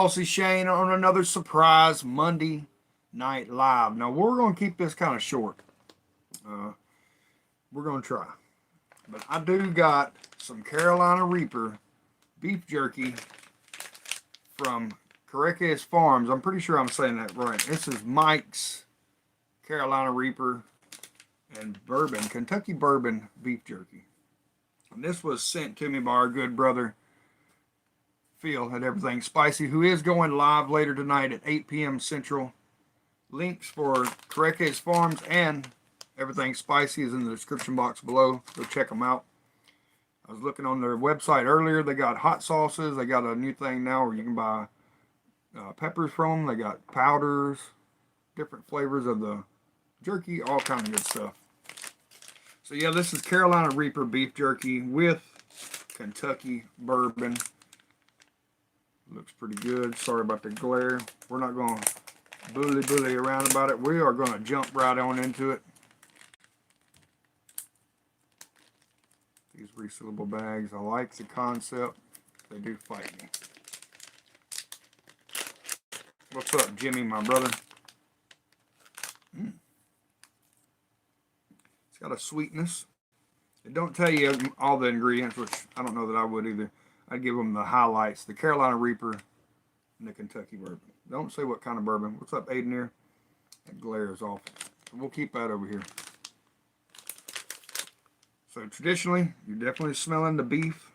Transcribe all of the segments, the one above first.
Bossy Shane on another surprise Monday night live. Now we're going to keep this kind of short. Uh, we're going to try, but I do got some Carolina Reaper beef jerky from Kerekes Farms. I'm pretty sure I'm saying that right. This is Mike's Carolina Reaper and bourbon, Kentucky bourbon beef jerky. And this was sent to me by our good brother Phil at Everything Spicy, who is going live later tonight at 8 p.m. Central. Links for Kerekes Farms and Everything Spicy is in the description box below. Go check them out. I was looking on their website earlier. They got hot sauces. They got a new thing now where you can buy peppers from them. They got powders, different flavors of the jerky, all kind of good stuff. So yeah, this is Carolina Reaper beef jerky with Kentucky bourbon. Looks pretty good. Sorry about the glare. We're not going to bully around about it. We are going to jump right on into it. These resealable bags. I like the concept. They do fight me. What's up, Jimmy, my brother? It's got a sweetness. It don't tell you all the ingredients, which I don't know that I would either. I'd give them the highlights. The Carolina Reaper and the Kentucky bourbon. Don't say what kind of bourbon. What's up, Aiden here? That glare is awful. So we'll keep that over here. So traditionally, you're definitely smelling the beef,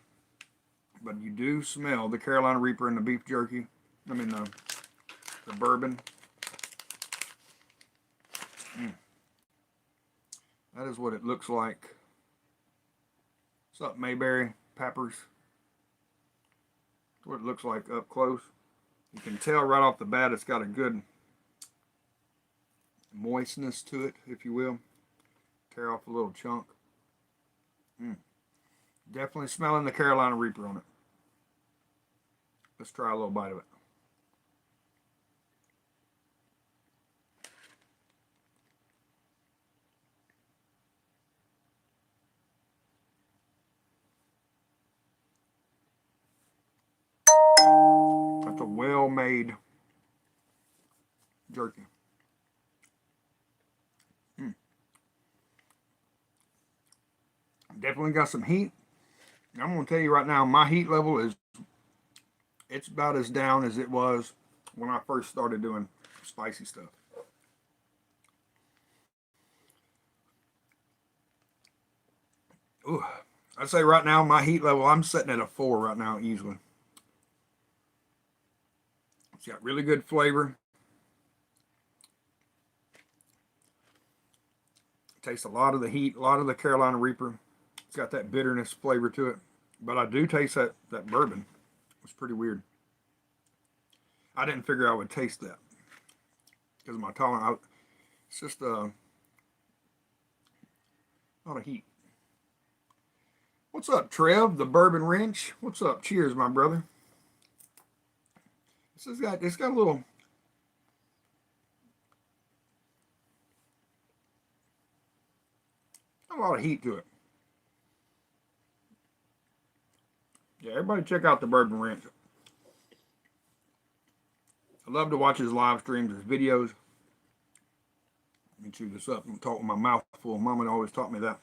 but you do smell the Carolina Reaper and the beef jerky. I mean the bourbon. That is what it looks like. What's up, Mayberry? Peppers. That's what it looks like up close. You can tell right off the bat it's got a good moistness to it, if you will. Tear off a little chunk. Definitely smelling the Carolina Reaper on it. Let's try a little bite of it. That's a well-made jerky. Definitely got some heat. I'm going to tell you right now, my heat level it's about as down as it was when I first started doing spicy stuff. Ooh, I'd say right now my heat level, I'm sitting at a 4 right now easily. It's got really good flavor. Tastes a lot of the heat, a lot of the Carolina Reaper. It's got that bitterness flavor to it. But I do taste that bourbon. It's pretty weird. I didn't figure I would taste that because of my tolerance. It's just a lot of heat. What's up, Trev, the Bourbon Wrench? What's up? Cheers, my brother. It's got a little a lot of heat to it. Yeah, everybody check out the Bourbon Wrench. I love to watch his live streams, his videos. Let me chew this up and talk with my mouth full. Mama always taught me that.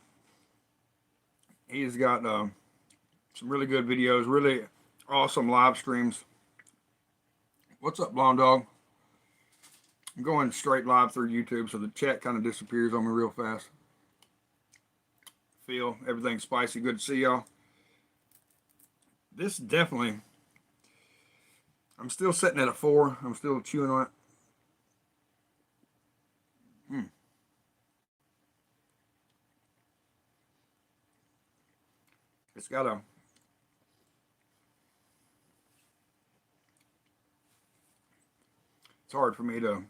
He's got some really good videos, really awesome live streams. What's up, Blonde Dog? I'm going straight live through YouTube, so the chat kind of disappears on me real fast. Phil, Everything Spicy. Good to see y'all. This definitely, I'm still sitting at a 4. I'm still chewing on it. It's got a, it's hard for me to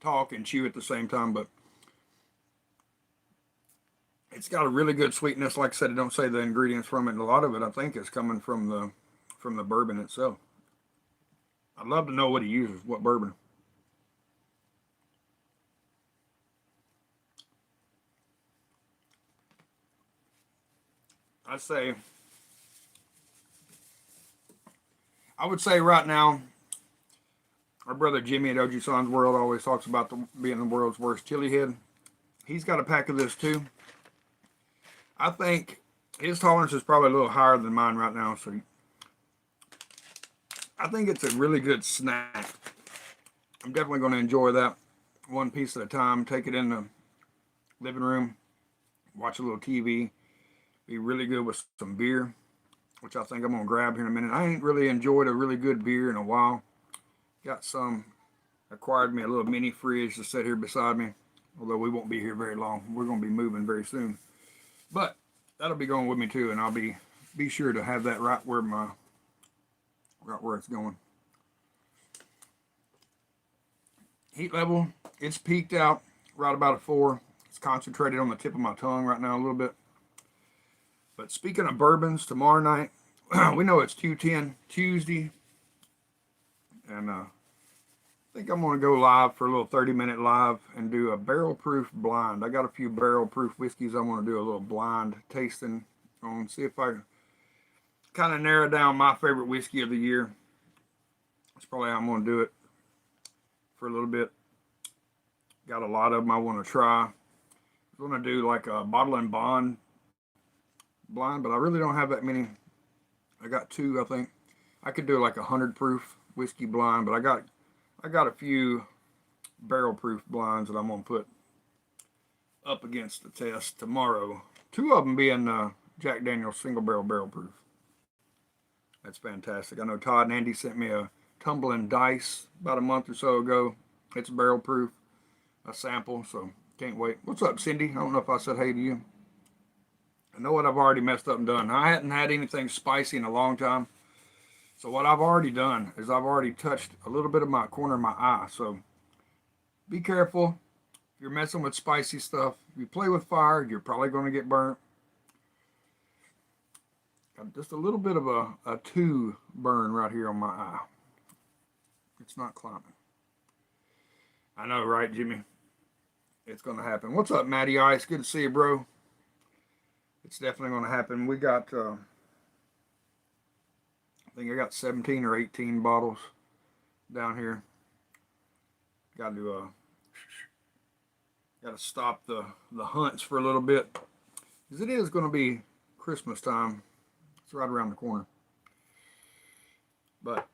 talk and chew at the same time, but it's got a really good sweetness. Like I said, I don't say the ingredients from it. A lot of it, I think, is coming from the bourbon itself. I'd love to know what he uses, what bourbon. I'd say I would say right now, our brother Jimmy at OG Son's World always talks about being the world's worst chili head. He's got a pack of this too. I think his tolerance is probably a little higher than mine right now, so I think it's a really good snack. I'm definitely going to enjoy that one piece at a time. Take it in the living room, watch a little TV, be really good with some beer, which I think I'm going to grab here in a minute. I ain't really enjoyed a really good beer in a while. Got some, acquired me a little mini fridge to sit here beside me, although we won't be here very long. We're going to be moving very soon. But that'll be going with me too, and I'll be sure to have that right where it's going. Heat level, it's peaked out right about a 4. It's concentrated on the tip of my tongue right now a little bit. But speaking of bourbons, tomorrow night, we know it's Q10 Tuesday. And I think I'm going to go live for a little 30-minute live and do a barrel-proof blind. I got a few barrel-proof whiskeys I want to do a little blind tasting on. See if I can kind of narrow down my favorite whiskey of the year. That's probably how I'm going to do it for a little bit. Got a lot of them I want to try. I'm going to do like a bottle and bond blind, but I really don't have that many. I got 2, I think. I could do like 100 proof whiskey blind, but I got a few barrel proof blinds that I'm going to put up against the test tomorrow. 2 of them being Jack Daniel's single barrel proof. That's fantastic. I know Todd and Andy sent me a tumbling dice about a month or so ago. It's barrel proof, a sample, so can't wait. What's up, Cindy? I don't know if I said hey to you. I know what I've already messed up and done. I hadn't had anything spicy in a long time. So what I've already done is I've already touched a little bit of my corner of my eye. So be careful. If you're messing with spicy stuff, if you play with fire, you're probably going to get burnt. Got just a little bit of a 2 burn right here on my eye. It's not climbing. I know, right, Jimmy? It's going to happen. What's up, Matty Ice? Good to see you, bro. It's definitely going to happen. We got, I think I got 17 or 18 bottles down here. Got to stop the hunts for a little bit, because it is going to be Christmas time. It's right around the corner. But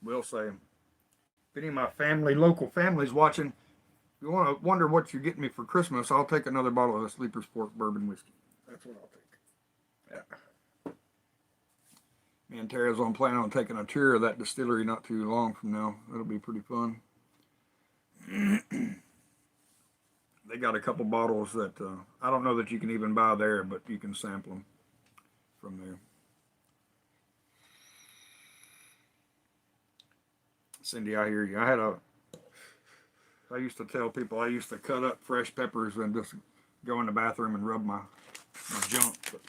we'll say, if any of my local families watching, if you want to wonder what you're getting me for Christmas, I'll take another bottle of the Sleeper's Port bourbon whiskey. That's what I'll take. Yeah. Me and Tara's planning on taking a tour of that distillery not too long from now. That'll be pretty fun. They got a couple bottles that I don't know that you can even buy there, but you can sample them from there. Cindy, I hear you. I used to tell people I used to cut up fresh peppers and just go in the bathroom and rub my junk. But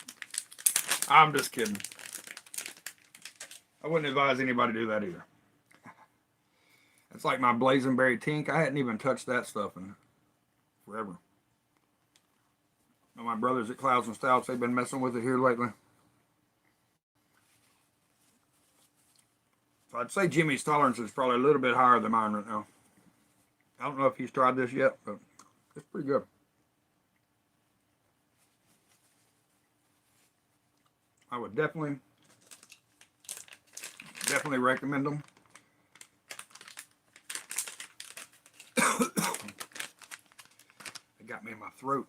I'm just kidding. I wouldn't advise anybody to do that either. It's like my Blazenberry Tink. I hadn't even touched that stuff in forever. My brothers at Clouds and Stouts, they've been messing with it here lately. So I'd say Jimmy's tolerance is probably a little bit higher than mine right now. I don't know if he's tried this yet, but it's pretty good. I would definitely recommend them. It got me in my throat.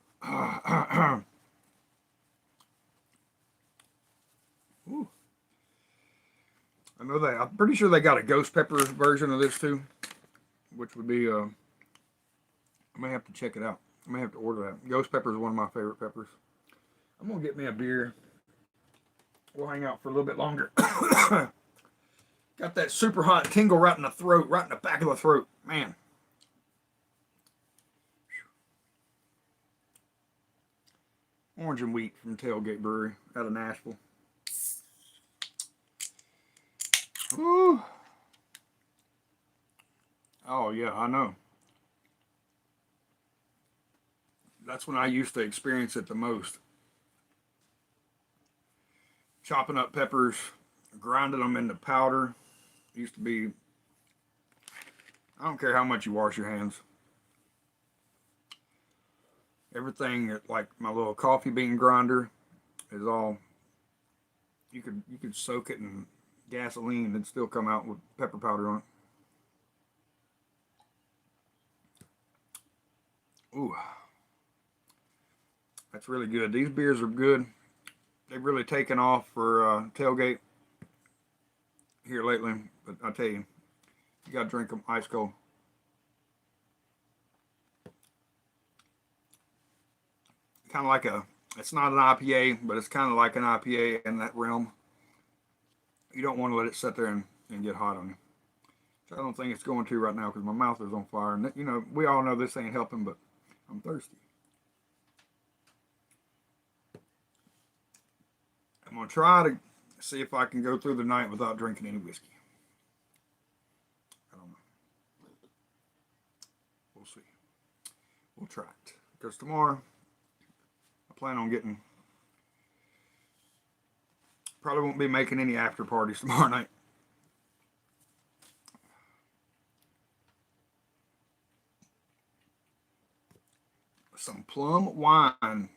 Ooh. I know I'm pretty sure they got a ghost pepper version of this too, which would be, I may have to check it out. I may have to order that. Ghost pepper is one of my favorite peppers. I'm going to get me a beer. We'll hang out for a little bit longer. Got that super hot tingle right in the throat, right in the back of the throat. Man. Orange and Wheat from Tailgate Brewery out of Nashville. Woo. Oh, yeah, I know. That's when I used to experience it the most. Chopping up peppers, grinding them into powder, Used to be, I don't care how much you wash your hands. Everything, like my little coffee bean grinder, is all, you could soak it in gasoline and still come out with pepper powder on it. Ooh, that's really good. These beers are good. They've really taken off for tailgate here lately. But I tell you, you gotta drink them ice cold. Kind of like it's not an IPA, but it's kind of like an IPA in that realm. You don't want to let it sit there and get hot on you. Which I don't think it's going to right now because my mouth is on fire. And, you know, we all know this ain't helping, but I'm thirsty. I'm going to try to see if I can go through the night without drinking any whiskey. I don't know. We'll see. We'll try it. Because tomorrow, I plan on getting... Probably won't be making any after parties tomorrow night. Some plum wine.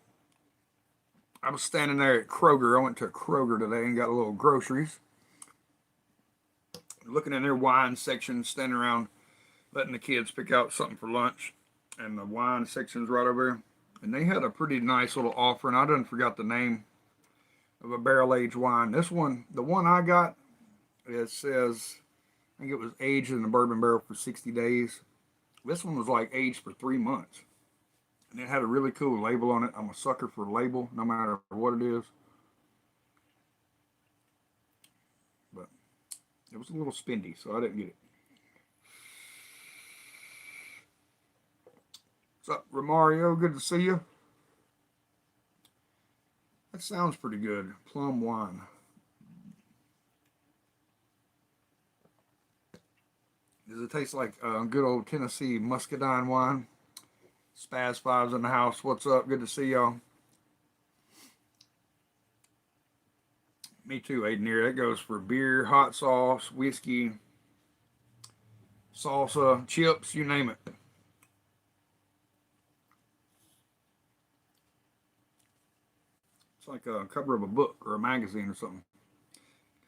I was standing there at Kroger. I went to Kroger today and got a little groceries. Looking in their wine section, standing around letting the kids pick out something for lunch. And the wine section's right over there. And they had a pretty nice little offer, and I done forgot the name of a barrel-aged wine. This one, the one I got, it says, I think it was aged in a bourbon barrel for 60 days. This one was like aged for 3 months. And it had a really cool label on it. I'm a sucker for a label, no matter what it is. But it was a little spendy, so I didn't get it. What's up, Romario? Good to see you. That sounds pretty good. Plum wine. Does it taste like good old Tennessee muscadine wine? Spaz Fives in the house. What's up? Good to see y'all. Me too, Aiden here. That goes for beer, hot sauce, whiskey, salsa, chips, you name it. It's like a cover of a book or a magazine or something.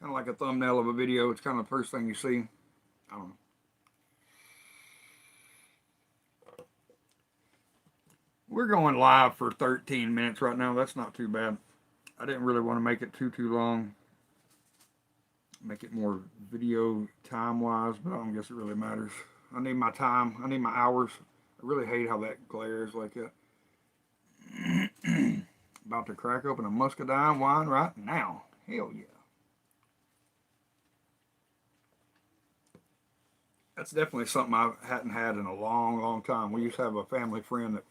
Kind of like a thumbnail of a video. It's kind of the first thing you see. I don't know. We're going live for 13 minutes right now. That's not too bad. I didn't really want to make it too long. Make it more video time-wise, but I don't guess it really matters. I need my time. I need my hours. I really hate how that glares like that. About to crack open a muscadine wine right now. Hell yeah. That's definitely something I hadn't had in a long time. We used to have a family friend that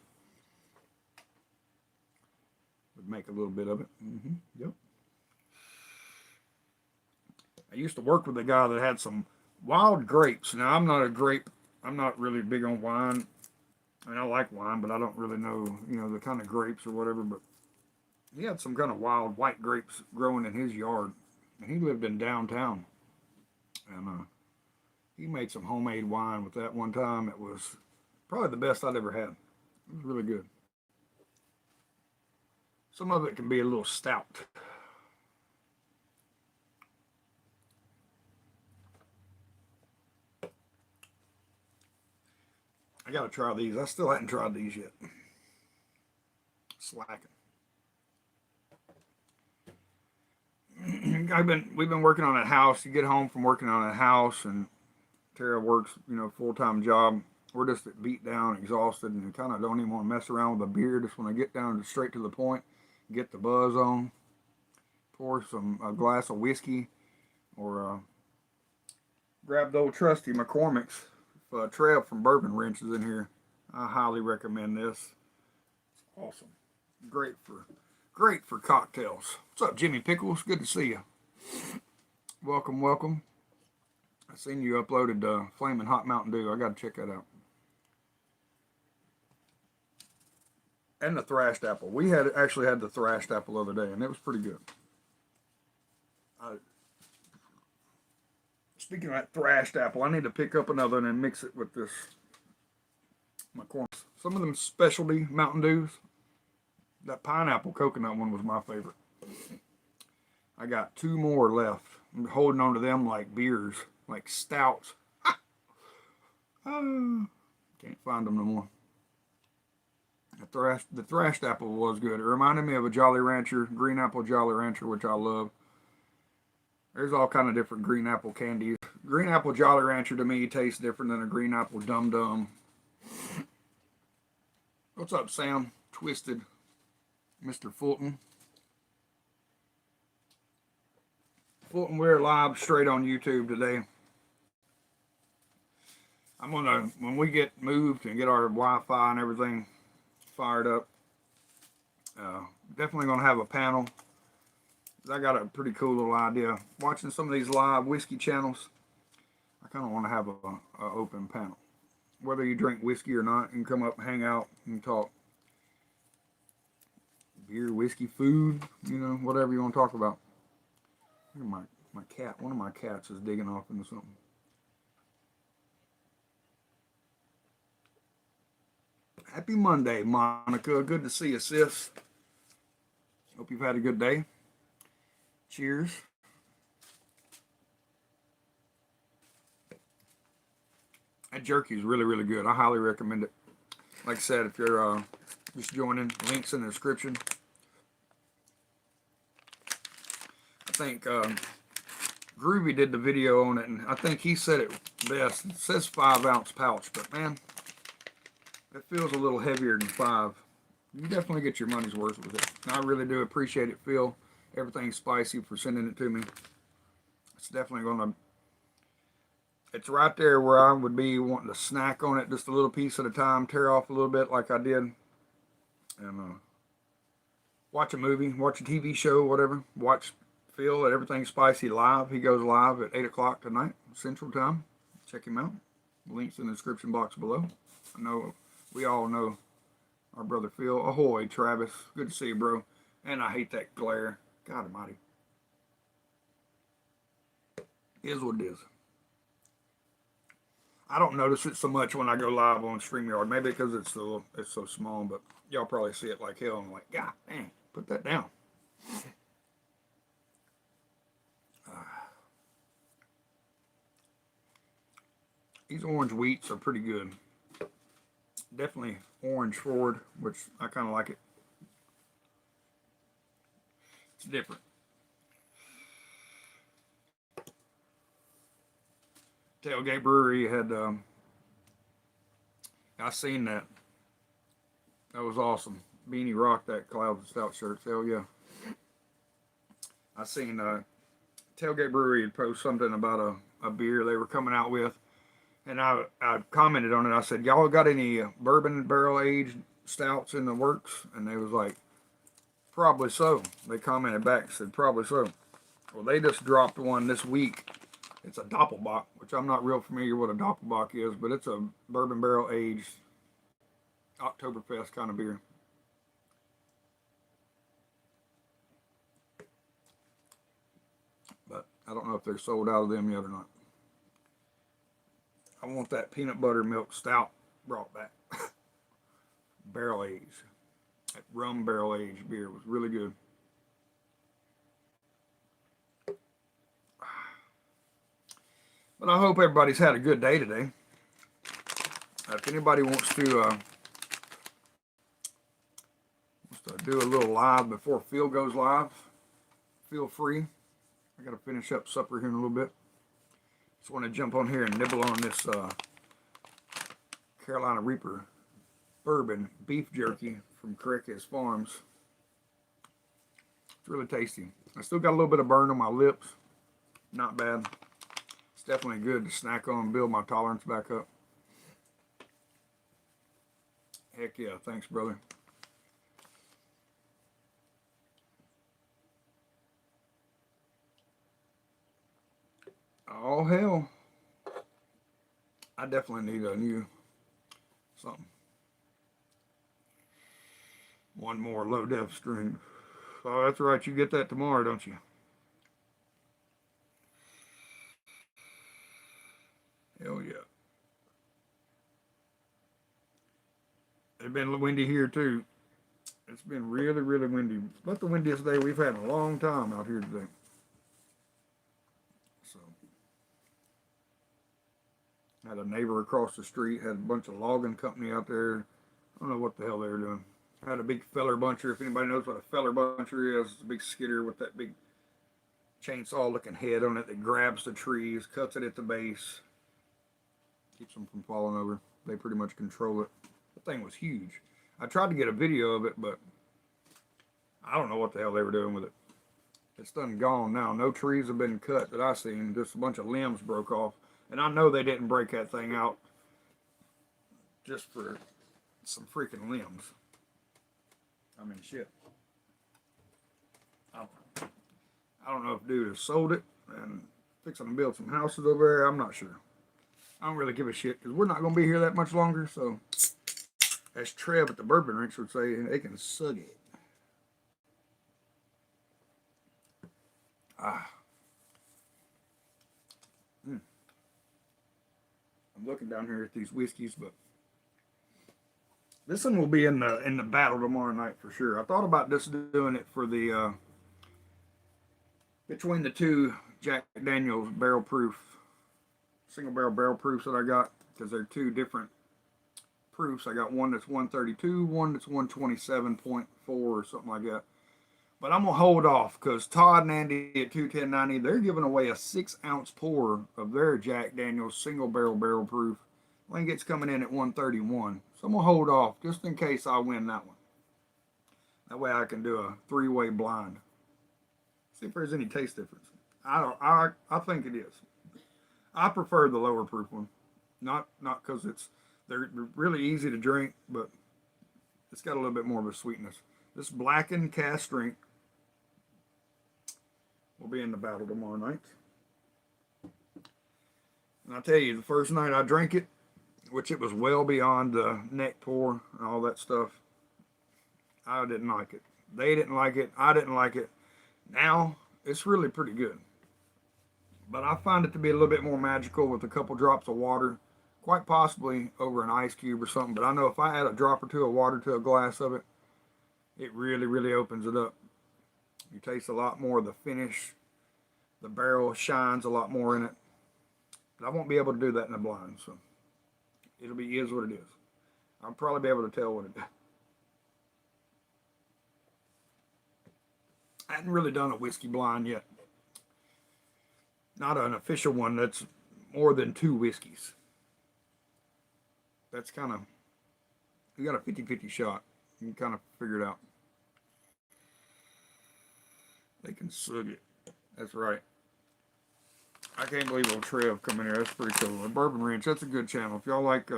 would make a little bit of it. Yep. I used to work with a guy that had some wild grapes. Now, I'm not really big on wine. I mean, I like wine, but I don't really know, the kind of grapes or whatever. But he had some kind of wild white grapes growing in his yard. And he lived in downtown. And he made some homemade wine with that one time. It was probably the best I'd ever had. It was really good. Some of it can be a little stout. I gotta try these. I still hadn't tried these yet. Slacking. We've been working on a house. You get home from working on a house, and Tara works, full-time job. We're just beat down, exhausted, and kind of don't even want to mess around with a beer. Just want to get down straight to the point, get the buzz on, pour a glass of whiskey, or grab the old trusty McCormick's. Trev from Bourbon Wrench is in here. I highly recommend this. It's awesome. Great for cocktails. What's up, Jimmy Pickles? Good to see you. Welcome. I seen you uploaded Flamin' Hot Mountain Dew. I got to check that out. And the thrashed apple. We actually had the thrashed apple the other day, and it was pretty good. Speaking of that thrashed apple, I need to pick up another one and mix it with this, my corn. Some of them specialty Mountain Dews. That pineapple coconut one was my favorite. I got 2 more left. I'm holding on to them like beers, like stouts. Can't find them no more. The thrashed apple was good. It reminded me of a Jolly Rancher, green apple Jolly Rancher, which I love. There's all kind of different green apple candies. Green apple Jolly Rancher to me tastes different than a green apple Dum Dum. What's up, Sam? Twisted. Mr. Fulton. Fulton, we're live straight on YouTube today. I'm gonna, when we get moved and get our Wi-Fi and everything fired up, definitely gonna have a panel. I got a pretty cool little idea. Watching some of these live whiskey channels, I kind of want to have a open panel. Whether you drink whiskey or not, you can come up and hang out and talk beer, whiskey, food, you know, whatever you want to talk about. My cat, one of my cats is digging off into something. Happy Monday, Monica. Good to see you, sis. Hope you've had a good day. Cheers. That jerky is really, really good. I highly recommend it. Like I said, if you're just joining, links in the description. I think Groovy did the video on it, and I think he said it best. It says 5-ounce pouch, but man, it feels a little heavier than 5. You definitely get your money's worth with it. And I really do appreciate it, Phil. Everything's spicy for sending it to me. It's definitely gonna. It's right there where I would be wanting to snack on it just a little piece at a time, tear off a little bit like I did, and watch a movie, watch a TV show, whatever. Watch Phil at Everything Spicy live. He goes live at 8 o'clock tonight, Central Time. Check him out. Links in the description box below. I know we all know our brother Phil. Ahoy, Travis. Good to see you, bro. And I hate that glare. God almighty. It is what it is. I don't notice it so much when I go live on StreamYard. Maybe because it's so small, but y'all probably see it like hell. I'm like, God dang, put that down. These orange wheats are pretty good. Definitely orange forward, which I kind of like it. It's different. Tailgate Brewery had, I seen that. That was awesome. Beanie rocked that Clouds and Stout shirt. Hell yeah. I seen Tailgate Brewery had post something about a beer they were coming out with. And I commented on it. I said, y'all got any bourbon barrel aged stouts in the works? And they was like, probably so. They commented back and said, probably so. Well, they just dropped one this week. It's a Doppelbock, which I'm not real familiar what a Doppelbock is, but it's a bourbon barrel aged Oktoberfest kind of beer. But I don't know if they're sold out of them yet or not. I want that peanut butter milk stout brought back. Barrel aged. That rum barrel aged beer was really good. But I hope everybody's had a good day today. If anybody wants to do a little live before Phil goes live, feel free. I got to finish up supper here in a little bit. Just want to jump on here and nibble on this Carolina Reaper bourbon beef jerky from Kerekes Farms. It's really tasty. I still got a little bit of burn on my lips. Not bad. It's definitely good to snack on and build my tolerance back up. Heck yeah, thanks, brother. Oh, hell. I definitely need a new something. One more low def stream. Oh, that's right. You get that tomorrow, don't you? Hell yeah. It's been windy here too. It's been really, really windy. About the windiest day we've had in a long time out here today. So, had a neighbor across the street, had a bunch of logging company out there. I don't know what the hell they were doing. Had a big feller buncher. If anybody knows what a feller buncher is, it's a big skidder with that big chainsaw looking head on it that grabs the trees, cuts it at the base, keeps them from falling over. They pretty much control it. The thing was huge. I tried to get a video of it, but I don't know what the hell they were doing with it. It's done gone now. No trees have been cut that I've seen. Just a bunch of limbs broke off. And I know they didn't break that thing out just for some freaking limbs. I mean, shit. I don't know if dude has sold it and fixing to build some houses over there. I'm not sure. I don't really give a shit because we're not going to be here that much longer. So, as Trev at the Bourbon Ranch would say, they can suck it. I'm looking down here at these whiskeys, but this one will be in the battle tomorrow night for sure. I thought about just doing it for the between the two Jack Daniels single barrel proofs that I got, because they're two different proofs. I got one that's 132, one that's 127.4 or something like that. But I'm going to hold off because Todd and Andy at 21090, they're giving away a 6-ounce pour of their Jack Daniels single barrel proof. I think it's coming in at 131. So I'm going to hold off just in case I win that one. That way I can do a 3-way blind. See if there's any taste difference. I think it is. I prefer the lower proof one. Not because they're really easy to drink, but it's got a little bit more of a sweetness. This blackened cask strength will be in the battle tomorrow night. And I tell you, the first night I drank it, which it was well beyond the neck pour and all that stuff, I didn't like it. They didn't like it. I didn't like it. Now, it's really pretty good. But I find it to be a little bit more magical with a couple drops of water, quite possibly over an ice cube or something. But I know if I add a drop or two of water to a glass of it, it really, really opens it up. You taste a lot more of the finish. The barrel shines a lot more in it. But I won't be able to do that in a blind, so it'll is what it is. I'll probably be able to tell what it is. I hadn't really done a whiskey blind yet. Not an official one that's more than 2 whiskeys. That's kind of, you got a 50-50 shot. You can kind of figure it out. They can suck it. That's right. I can't believe old Trev coming here. That's pretty cool. The Bourbon Ranch, that's a good channel. If y'all like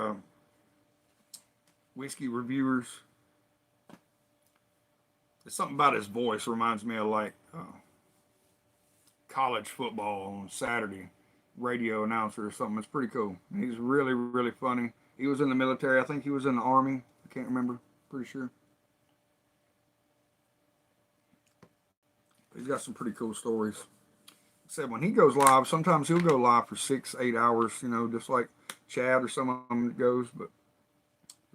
whiskey reviewers, there's something about his voice reminds me of like college football on Saturday, radio announcer or something. It's pretty cool. He's really, really funny. He was in the military. I think he was in the Army. I can't remember. Pretty sure. He's got some pretty cool stories. Said when he goes live, sometimes he'll go live for 6-8 hours, you know, just like Chad or some of them goes, but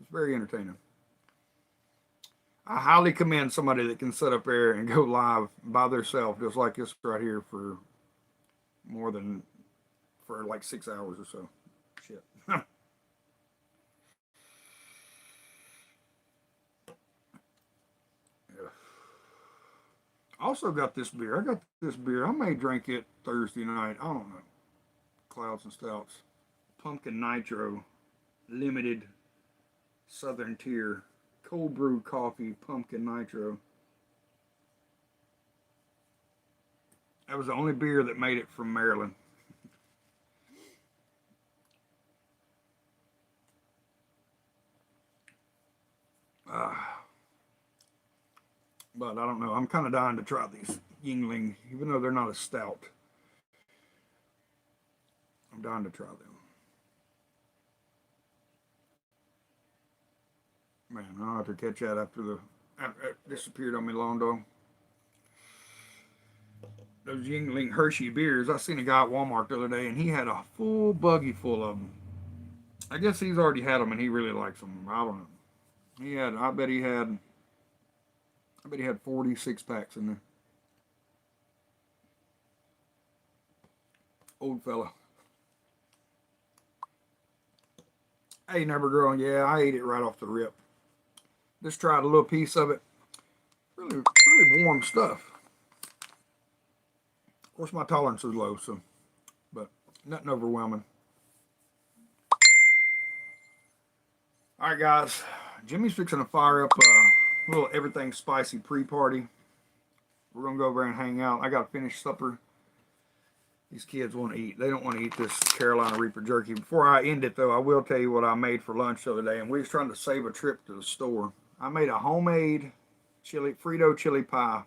it's very entertaining. I highly commend somebody that can sit up there and go live by themselves, just like this right here, for like 6 hours or so. Shit. Also got this beer. I got this beer. I may drink it Thursday night. I don't know. Clouds and Stouts. Pumpkin Nitro. Limited Southern Tier. Cold brew coffee. Pumpkin Nitro. That was the only beer that made it from Maryland. But I don't know. I'm kind of dying to try these Yingling, even though they're not a stout. I'm dying to try them. Man, I'll have to catch that after it disappeared on me long ago. those Yingling Hershey beers. I seen a guy at Walmart the other day, and he had a full buggy full of them. I guess he's already had them, and he really likes them. I don't know. He had. I bet he had. I bet he had 46 packs in there. Old fella. Hey, Never Girl. Yeah, I ate it right off the rip. Just tried a little piece of it. Really, really warm stuff. Of course, my tolerance is low, so, but nothing overwhelming. All right, guys. Jimmy's fixing to fire up a little everything spicy pre-party. We're gonna go over and hang out. I gotta finish supper. These kids want to eat. They don't want to eat this Carolina Reaper jerky. Before I end it, though, I will tell you what I made for lunch the other day. And we was trying to save a trip to the store. I made a homemade Frito chili pie.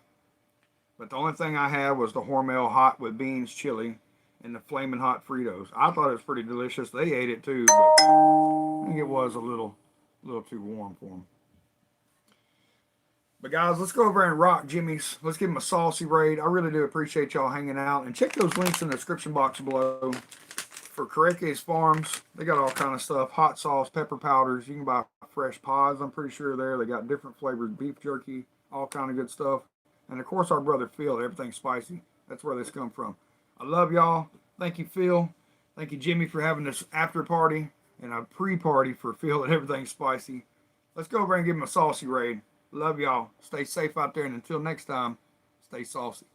But the only thing I had was the Hormel hot with beans chili and the flaming hot Fritos. I thought it was pretty delicious. They ate it too, but I think it was a little too warm for them. But guys, let's go over and rock Jimmy's. Let's give him a saucy raid. I really do appreciate y'all hanging out. And check those links in the description box below. For Kerekes Farms, they got all kind of stuff. Hot sauce, pepper powders. You can buy fresh pods, I'm pretty sure there. They got different flavored beef jerky, all kind of good stuff. And of course, our brother Phil, Everything Spicy. That's where this come from. I love y'all. Thank you, Phil. Thank you, Jimmy, for having this after party and a pre-party for Phil at Everything Spicy. Let's go over and give him a saucy raid. Love y'all. Stay safe out there. And until next time, stay saucy.